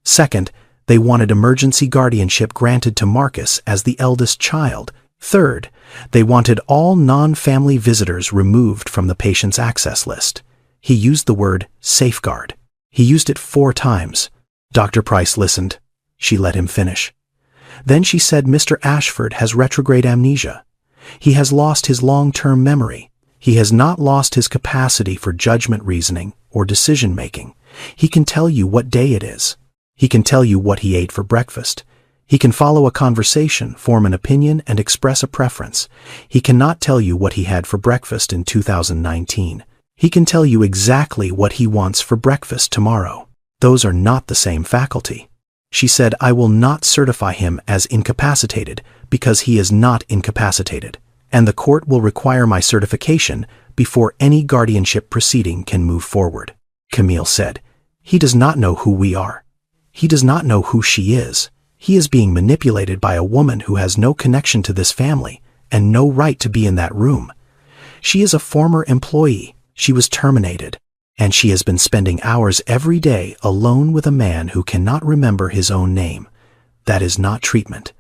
Second, they wanted emergency guardianship granted to Marcus as the eldest child. Third, they wanted all non-family visitors removed from the patient's access list. He used the word safeguard. He used it 4 times. Dr. Price listened. She let him finish. Then she said Mr. Ashford has retrograde amnesia. He has lost his long-term memory. He has not lost his capacity for judgment reasoning or decision-making. He can tell you what day it is. He can tell you what he ate for breakfast. He can follow a conversation, form an opinion, and express a preference. He cannot tell you what he had for breakfast in 2019. He can tell you exactly what he wants for breakfast tomorrow. Those are not the same faculty. She said, "I will not certify him as incapacitated because he is not incapacitated, and the court will require my certification before any guardianship proceeding can move forward." Camille said, "He does not know who we are. He does not know who she is. He is being manipulated by a woman who has no connection to this family and no right to be in that room. She is a former employee. She was terminated, and she has been spending hours every day alone with a man who cannot remember his own name. That is not treatment.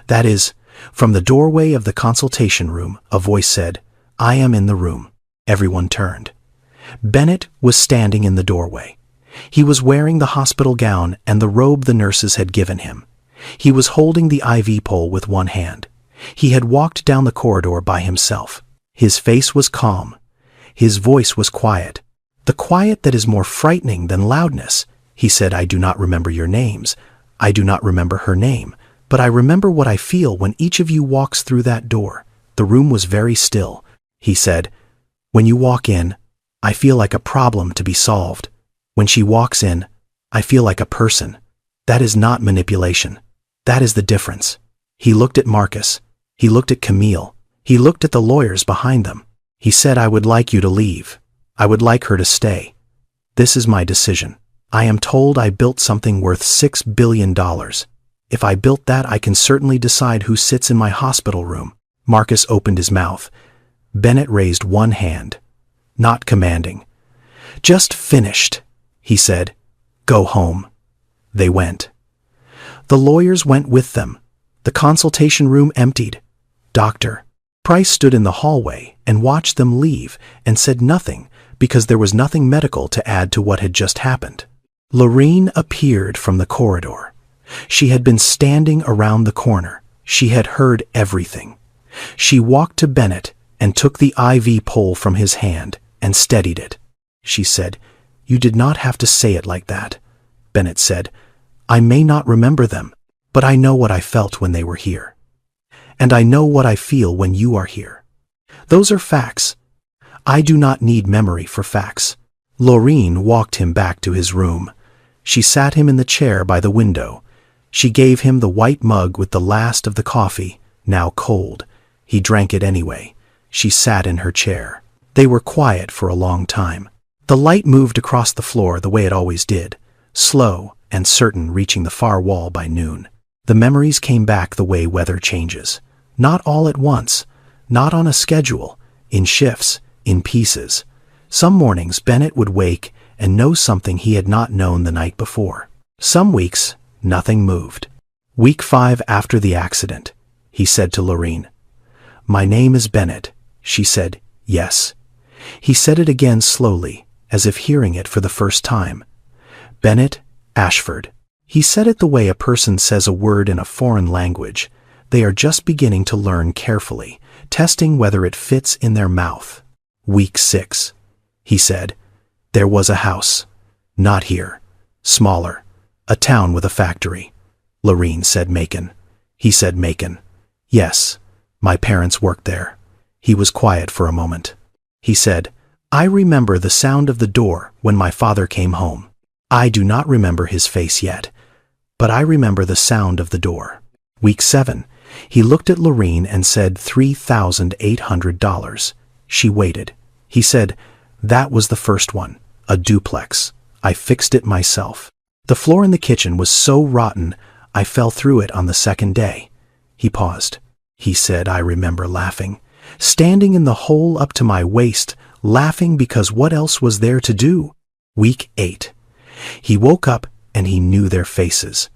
That is..." From the doorway of the consultation room, a voice said, "I am in the room." Everyone turned. Bennett was standing in the doorway. He was wearing the hospital gown and the robe the nurses had given him. He was holding the IV pole with one hand. He had walked down the corridor by himself. His face was calm. His voice was quiet. The quiet that is more frightening than loudness. He said, "I do not remember your names. I do not remember her name. But I remember what I feel when each of you walks through that door." The room was very still. He said, "When you walk in, I feel like a problem to be solved. When she walks in, I feel like a person. That is not manipulation. That is the difference." He looked at Marcus. He looked at Camille. He looked at the lawyers behind them. He said, "I would like you to leave. I would like her to stay. This is my decision. I am told I built something worth $6 billion. If I built that, I can certainly decide who sits in my hospital room." Marcus opened his mouth. Bennett raised one hand, not commanding. "Just finished," he said. "Go home." They went. The lawyers went with them. The consultation room emptied. Dr. Price stood in the hallway and watched them leave and said nothing because there was nothing medical to add to what had just happened. Lorene appeared from the corridor. She had been standing around the corner. She had heard everything. She walked to Bennett and took the IV pole from his hand and steadied it. She said, "You did not have to say it like that." Bennett said, "I may not remember them, but I know what I felt when they were here. And I know what I feel when you are here. Those are facts. I do not need memory for facts." Lorene walked him back to his room. She sat him in the chair by the window. She gave him the white mug with the last of the coffee, now cold. He drank it anyway. She sat in her chair. They were quiet for a long time. The light moved across the floor the way it always did, slow and certain, reaching the far wall by noon. The memories came back the way weather changes. Not all at once, not on a schedule, in shifts, in pieces. Some mornings Bennett would wake and know something he had not known the night before. Some weeks, nothing moved. Week 5 after the accident, he said to Lorene. "My name is Bennett." She said, "Yes." He said it again slowly, as if hearing it for the first time. "Bennett Ashford." He said it the way a person says a word in a foreign language. They are just beginning to learn carefully, testing whether it fits in their mouth. Week 6. He said, "There was a house. Not here. Smaller. A town with a factory." Lorene said Macon. He said Macon. "Yes. My parents worked there." He was quiet for a moment. He said, "I remember the sound of the door when my father came home. I do not remember his face yet, but I remember the sound of the door." Week 7. He looked at Lorene and said $3,800. She waited. He said, "That was the first one, a duplex. I fixed it myself. The floor in the kitchen was so rotten, I fell through it on the second day." He paused. He said, "I remember laughing, standing in the hole up to my waist, laughing because what else was there to do?" Week 8. He woke up and he knew their faces.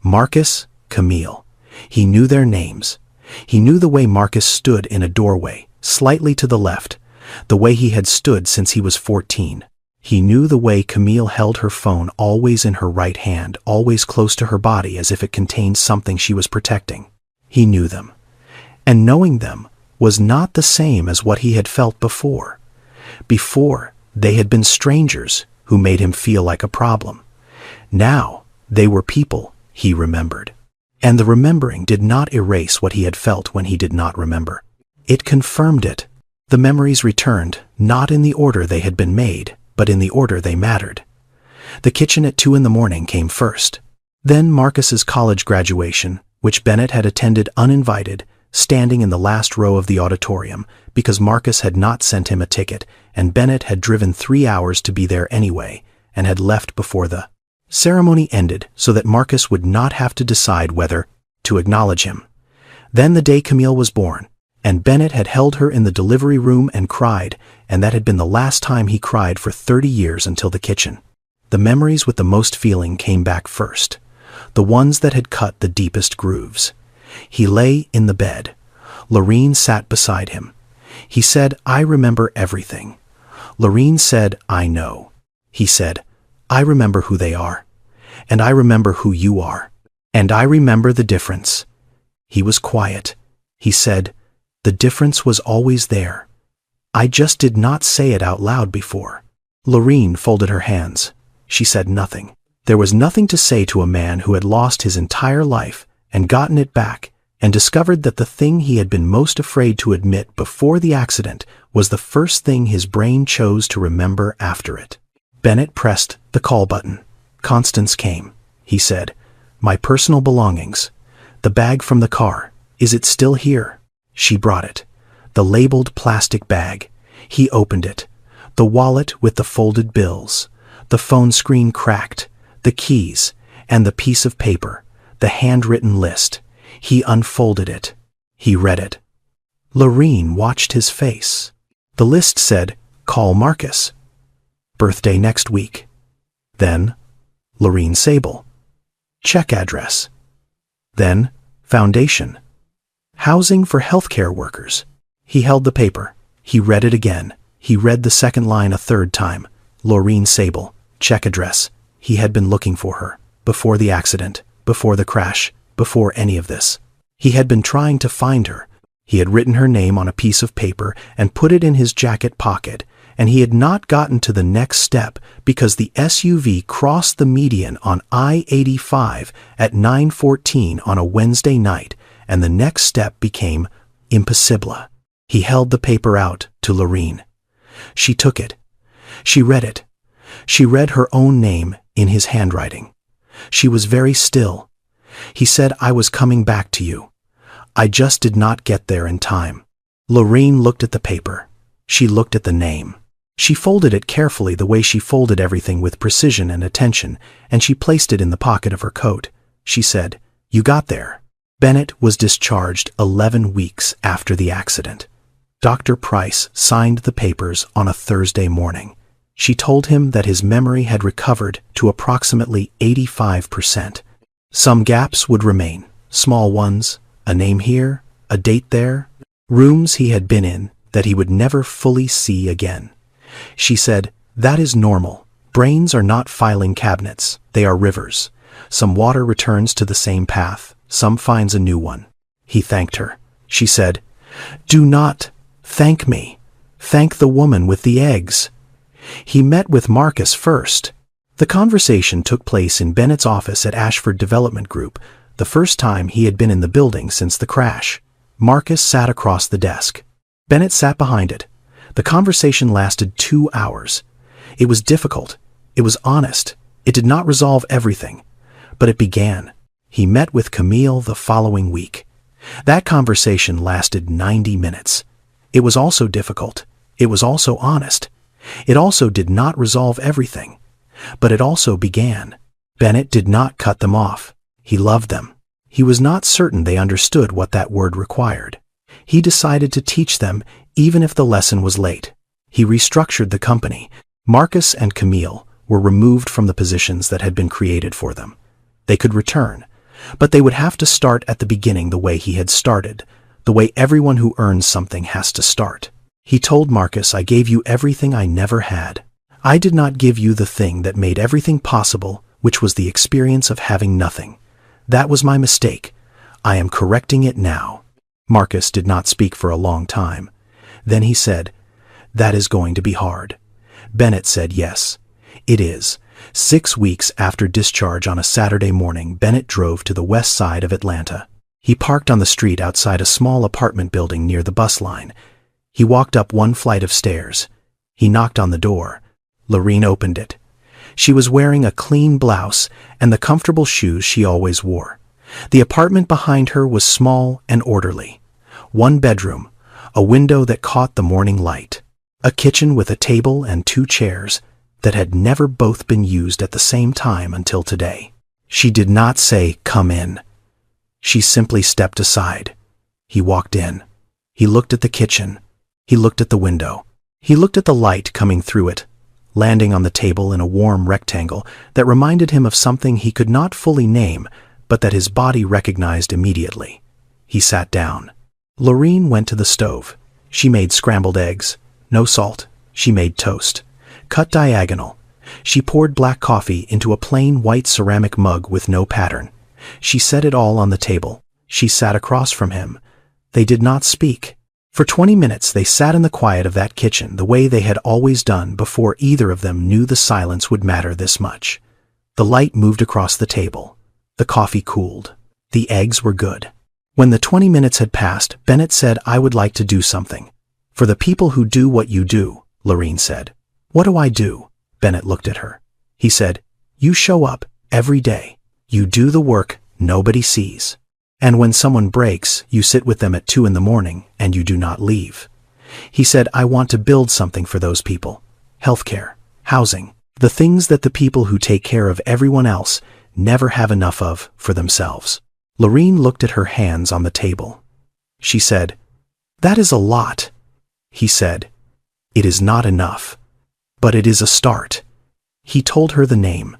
Marcus, Camille. He knew their names. He knew the way Marcus stood in a doorway, slightly to the left, the way he had stood since he was 14. He knew the way Camille held her phone always in her right hand, always close to her body as if it contained something she was protecting. He knew them. And knowing them was not the same as what he had felt before. Before, they had been strangers who made him feel like a problem. Now, they were people he remembered. And the remembering did not erase what he had felt when he did not remember. It confirmed it. The memories returned, not in the order they had been made, but in the order they mattered. The kitchen at 2 in the morning came first. Then Marcus's college graduation, which Bennett had attended uninvited, standing in the last row of the auditorium because Marcus had not sent him a ticket, and Bennett had driven 3 hours to be there anyway, and had left before the ceremony ended so that Marcus would not have to decide whether to acknowledge him. Then the day Camille was born, and Bennett had held her in the delivery room and cried, and that had been the last time he cried for 30 years until the kitchen. The memories with the most feeling came back first, the ones that had cut the deepest grooves. He lay in the bed. Lorene sat beside him. He said, "I remember everything." Lorene said, "I know." He said, "I remember who they are, and I remember who you are, and I remember the difference." He was quiet. He said, "The difference was always there. I just did not say it out loud before." Lorene folded her hands. She said nothing. There was nothing to say to a man who had lost his entire life and gotten it back, and discovered that the thing he had been most afraid to admit before the accident was the first thing his brain chose to remember after it. Bennett pressed the call button. Constance came. He said, "My personal belongings. The bag from the car. Is it still here?" She brought it. The labeled plastic bag. He opened it. The wallet with the folded bills. The phone screen cracked. The keys. And the piece of paper. The handwritten list. He unfolded it. He read it. Lorene watched his face. The list said, "Call Marcus. Birthday next week." Then, Lorene Sable. Check address. Then, foundation. Housing for healthcare workers. He held the paper. He read it again. He read the second line a third time. Lorene Sable. Check address. He had been looking for her. Before the accident. Before the crash. Before any of this. He had been trying to find her. He had written her name on a piece of paper and put it in his jacket pocket, and he had not gotten to the next step because the SUV crossed the median on I-85 at 9:14 on a Wednesday night, and the next step became impossible. He held the paper out to Lorene. She took it. She read it. She read her own name in his handwriting. She was very still. He said, "I was coming back to you. I just did not get there in time." Lorene looked at the paper. She looked at the name. She folded it carefully the way she folded everything with precision and attention, and she placed it in the pocket of her coat. She said, "You got there." Bennett was discharged 11 weeks after the accident. Dr. Price signed the papers on a Thursday morning. She told him that his memory had recovered to approximately 85%. Some gaps would remain, small ones, a name here, a date there, rooms he had been in that he would never fully see again. She said, "That is normal. Brains are not filing cabinets, they are rivers. Some water returns to the same path, some finds a new one." He thanked her. She said, "Do not thank me. Thank the woman with the eggs." He met with Marcus first. The conversation took place in Bennett's office at Ashford Development Group, the first time he had been in the building since the crash. Marcus sat across the desk. Bennett sat behind it. The conversation lasted 2 hours. It was difficult. It was honest. It did not resolve everything. But it began. He met with Camille the following week. That conversation lasted 90 minutes. It was also difficult. It was also honest. It also did not resolve everything. But it also began. Bennett did not cut them off. He loved them. He was not certain they understood what that word required. He decided to teach them even if the lesson was late. He restructured the company. Marcus and Camille were removed from the positions that had been created for them. They could return, but they would have to start at the beginning the way he had started, the way everyone who earns something has to start. He told Marcus, "I gave you everything I never had. I did not give you the thing that made everything possible, which was the experience of having nothing. That was my mistake. I am correcting it now." Marcus did not speak for a long time. Then he said, "That is going to be hard." Bennett said, "Yes, it is." 6 weeks after discharge on a Saturday morning, Bennett drove to the west side of Atlanta. He parked on the street outside a small apartment building near the bus line. He walked up one flight of stairs. He knocked on the door. Lorene opened it. She was wearing a clean blouse and the comfortable shoes she always wore. The apartment behind her was small and orderly. One bedroom, a window that caught the morning light, a kitchen with a table and 2 chairs that had never both been used at the same time until today. She did not say, "Come in." She simply stepped aside. He walked in. He looked at the kitchen. He looked at the window. He looked at the light coming through it, landing on the table in a warm rectangle that reminded him of something he could not fully name, but that his body recognized immediately. He sat down. Lorene went to the stove. She made scrambled eggs. No salt. She made toast. Cut diagonal. She poured black coffee into a plain white ceramic mug with no pattern. She set it all on the table. She sat across from him. They did not speak. For 20 minutes they sat in the quiet of that kitchen the way they had always done before either of them knew the silence would matter this much. The light moved across the table. The coffee cooled. The eggs were good. When the 20 minutes had passed, Bennett said, "I would like to do something. For the people who do what you do," Lorene said. "What do I do?" Bennett looked at her. He said, "You show up every day. You do the work nobody sees. And when someone breaks, you sit with them at 2 in the morning and you do not leave." He said, "I want to build something for those people. Healthcare, housing, the things that the people who take care of everyone else never have enough of for themselves." Lorene looked at her hands on the table. She said, "That is a lot." He said, "It is not enough, but it is a start." He told her the name,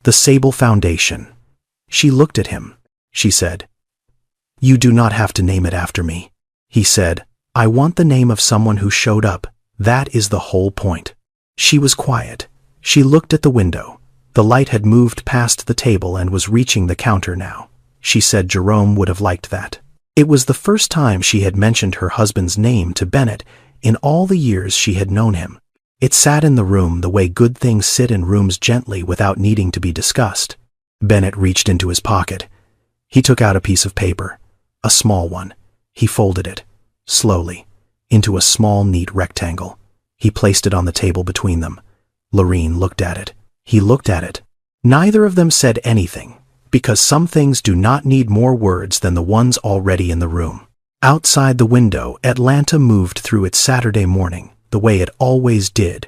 the Sable Foundation. She looked at him. She said, "You do not have to name it after me." He said, "I want the name of someone who showed up. That is the whole point." She was quiet. She looked at the window. The light had moved past the table and was reaching the counter now. She said Jerome would have liked that. It was the first time she had mentioned her husband's name to Bennett in all the years she had known him. It sat in the room the way good things sit in rooms, gently without needing to be discussed. Bennett reached into his pocket. He took out a piece of paper, a small one. He folded it, slowly, into a small, neat rectangle. He placed it on the table between them. Lorene looked at it. He looked at it. Neither of them said anything, because some things do not need more words than the ones already in the room. Outside the window, Atlanta moved through its Saturday morning, the way it always did.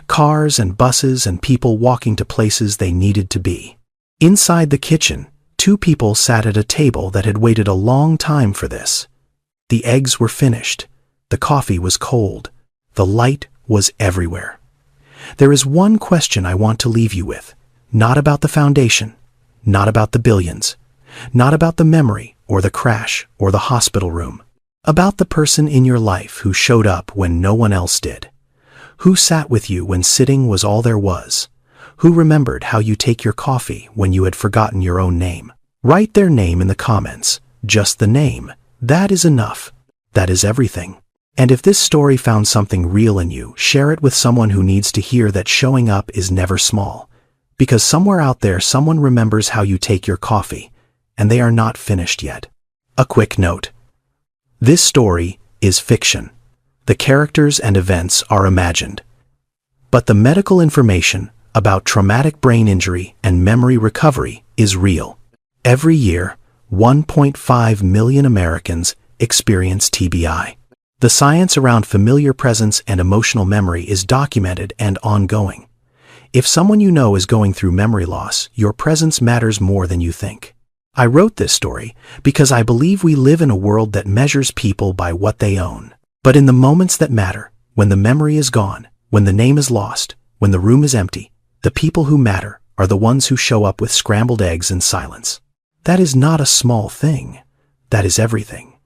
Cars and buses and people walking to places they needed to be. Inside the kitchen, 2 people sat at a table that had waited a long time for this. The eggs were finished. The coffee was cold. The light was everywhere. There is one question I want to leave you with. Not about the foundation, not about the billions, not about the memory or the crash or the hospital room. About the person in your life who showed up when no one else did. Who sat with you when sitting was all there was. Who remembered how you take your coffee when you had forgotten your own name. Write their name in the comments. Just the name. That is enough. That is everything. And if this story found something real in you, share it with someone who needs to hear that showing up is never small. Because somewhere out there someone remembers how you take your coffee, and they are not finished yet. A quick note. This story is fiction. The characters and events are imagined. But the medical information about traumatic brain injury and memory recovery is real. Every year, 1.5 million Americans experience TBI. The science around familiar presence and emotional memory is documented and ongoing. If someone you know is going through memory loss, your presence matters more than you think. I wrote this story because I believe we live in a world that measures people by what they own. But in the moments that matter, when the memory is gone, when the name is lost, when the room is empty, the people who matter are the ones who show up with scrambled eggs and silence. That is not a small thing. That is everything.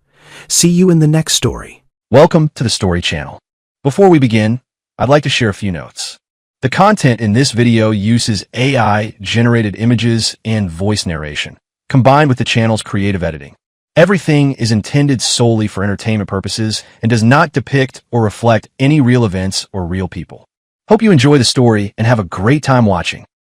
See you in the next story. Welcome to the Story Channel. Before we begin, I'd like to share a few notes. The content in this video uses AI-generated images and voice narration, combined with the channel's creative editing. Everything is intended solely for entertainment purposes and does not depict or reflect any real events or real people. Hope you enjoy the story and have a great time watching.